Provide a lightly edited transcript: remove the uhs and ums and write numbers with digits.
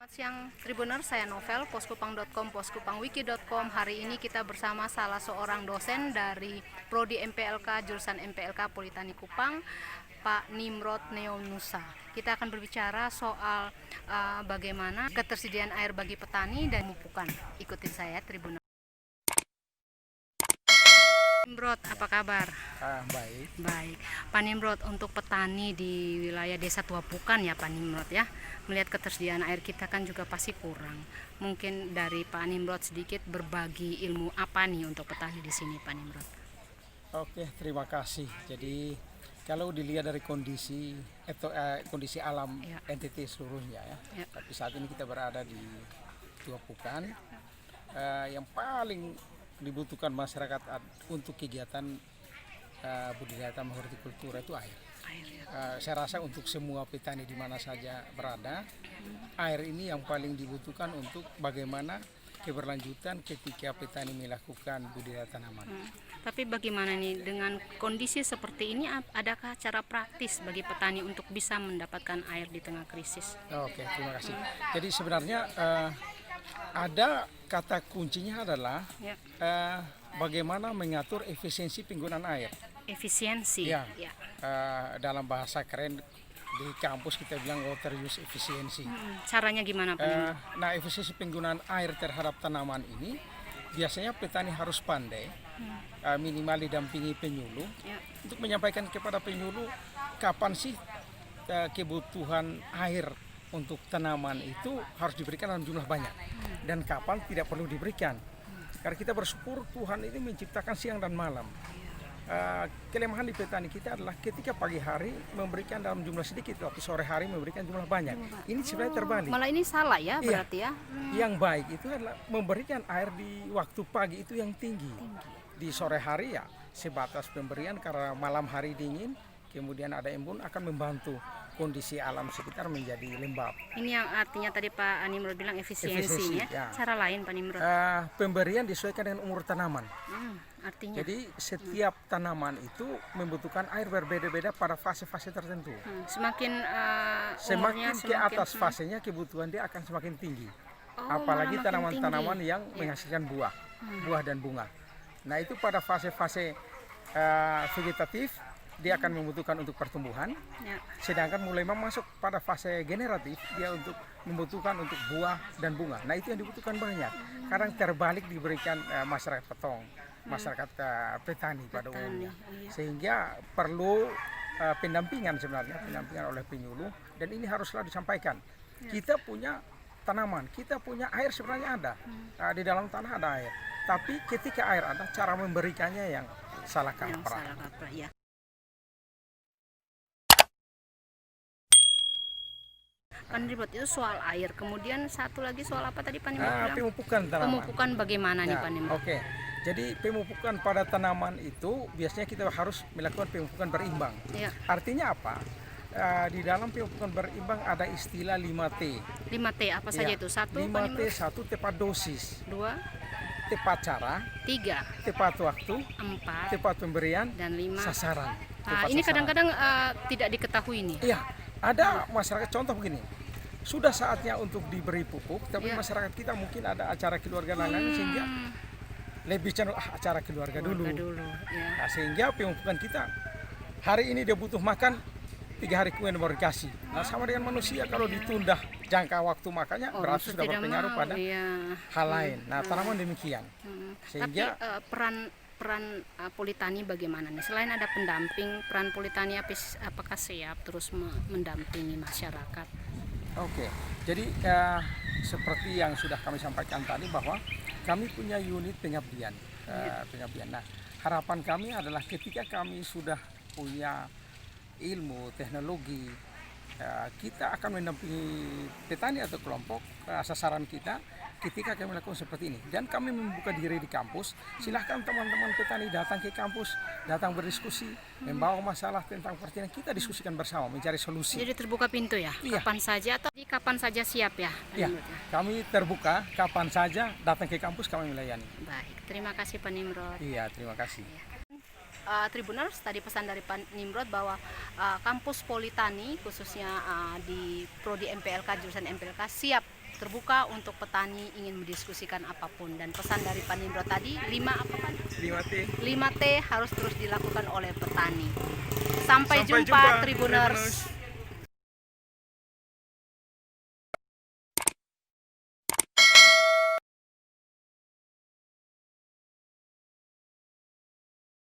Selamat siang Tribuners, saya Novel, poskupang.com, poskupangwiki.com. Hari ini kita bersama salah seorang dosen dari Prodi MPLK, jurusan MPLK Politeknik Kupang, Pak Nimrod Neonusa. Kita akan berbicara soal bagaimana ketersediaan air bagi petani dan pemupukan. Ikutin saya Tribuners. Nimrod, apa kabar? Baik. Baik, Pak Nimrod, untuk petani di wilayah Desa Tuapukan ya Pak Nimrod ya, melihat ketersediaan air kita kan juga pasti kurang. Mungkin dari Pak Nimrod sedikit berbagi ilmu apa nih untuk petani di sini Pak Nimrod? Oke, terima kasih. Jadi kalau dilihat dari kondisi kondisi alam Ya. NTT seluruhnya ya. Ya. Tapi saat ini kita berada di Tuapukan, yang paling dibutuhkan masyarakat untuk kegiatan budidaya tambah hortikultura itu air. Air ya. Saya rasa untuk semua petani di mana saja berada, air ini yang paling dibutuhkan untuk bagaimana keberlanjutan ketika petani melakukan budidaya tanaman. Tapi bagaimana nih dengan kondisi seperti ini, adakah cara praktis bagi petani untuk bisa mendapatkan air di tengah krisis? Oke, terima kasih. Jadi sebenarnya ada kata kuncinya adalah Ya. bagaimana mengatur efisiensi penggunaan air. Efisiensi. Ya. Ya. Dalam bahasa keren di kampus kita bilang water use efficiency. Caranya gimana Pak Nimrod? Nah, efisiensi penggunaan air terhadap tanaman ini biasanya petani harus pandai, minimal didampingi penyuluh, Ya. untuk menyampaikan kepada penyuluh kapan sih kebutuhan air untuk tanaman itu harus diberikan dalam jumlah banyak dan kapan tidak perlu diberikan. Karena kita bersyukur Tuhan ini menciptakan siang dan malam. Kelemahan di petani kita adalah ketika pagi hari memberikan dalam jumlah sedikit, waktu sore hari memberikan jumlah banyak. Ini sebenarnya terbalik. Malah ini salah ya Iya. berarti ya. Yang baik itu adalah memberikan air di waktu pagi itu yang tinggi. Di sore hari ya sebatas pemberian, karena malam hari dingin, kemudian ada embun akan membantu kondisi alam sekitar menjadi lembab. Ini yang artinya tadi Pak Nimrod bilang efisiensinya. Efisiensi, ya. Cara lain Pak Nimrod. Pemberian disesuaikan dengan umur tanaman. Artinya Jadi setiap tanaman itu membutuhkan air berbeda-beda pada fase-fase tertentu. semakin Semakin umurnya ke atas fasenya kebutuhan dia akan semakin tinggi. Oh, Apalagi malah makin tanaman-tanaman tinggi. yang menghasilkan buah dan bunga. Nah, itu pada fase-fase vegetatif dia akan membutuhkan untuk pertumbuhan. Ya. Sedangkan mulai masuk pada fase generatif dia membutuhkan untuk buah dan bunga. Nah, itu yang dibutuhkan banyak. Kadang terbalik diberikan masyarakat petong, masyarakat petani pada umumnya. Iya. Sehingga perlu pendampingan sebenarnya, pendampingan oleh penyuluh, dan ini haruslah disampaikan. Kita punya tanaman, kita punya air sebenarnya ada. Di dalam tanah ada air. Tapi ketika air ada, cara memberikannya yang salah Yang kaprah. salah kaprah ya. Pak Nimrod, itu soal air. Kemudian satu lagi soal apa tadi Pak Nimrod bilang? Pemupukan tanaman. Pemupukan bagaimana nih Ya, Pak Nimrod? Oke. Jadi pemupukan pada tanaman itu biasanya kita harus melakukan pemupukan berimbang. Ya. Artinya apa? Di dalam pemupukan berimbang ada istilah 5T. 5T apa saja itu? Satu Pak 5T, Nimrod? satu tepat dosis, Dua, tepat cara, tiga, tepat waktu, empat, tepat pemberian, dan lima. sasaran. Nah, Tepat ini sasaran. kadang-kadang tidak diketahui nih. Iya, ada masyarakat contoh begini. Sudah saatnya untuk diberi pupuk, tapi Ya. masyarakat kita mungkin ada acara keluarga lain sehingga lebih cenderung acara keluarga dulu. Ya. Nah, sehingga pemupukan kita hari ini dia butuh makan, 3 hari kemudian baru dikasih. Nah, sama dengan manusia, kalau ditunda jangka waktu makannya berarti sudah tidak berpengaruh mau, pada ya. hal lain. Nah, tanaman demikian. Sehingga Tapi peran Politani bagaimana nih? Selain ada pendamping, peran Politani apakah siap terus mendampingi masyarakat? Oke, jadi seperti yang sudah kami sampaikan tadi bahwa kami punya unit pengabdian. Nah, harapan kami adalah ketika kami sudah punya ilmu, teknologi, kita akan mendampingi petani atau kelompok sasaran kita ketika kami melakukan seperti ini. Dan kami membuka diri di kampus, silahkan teman-teman petani datang ke kampus, datang berdiskusi, membawa masalah tentang pertanian, kita diskusikan bersama, mencari solusi. Jadi terbuka pintu ya? Iya. Kapan saja atau kapan saja siap ya? Pak Ya, Nimrod ya? kami terbuka kapan saja datang ke kampus kami melayani. Baik, terima kasih Pak Nimrod. Iya, terima kasih. Tribuners, tadi pesan dari Pak Nimrod bahwa kampus Politani khususnya di Prodi MPLK, jurusan MPLK siap terbuka untuk petani ingin mendiskusikan apapun. Dan pesan dari Pak Nimrod tadi 5 apa Pak? 5T. 5T harus terus dilakukan oleh petani. Sampai jumpa Tribuners.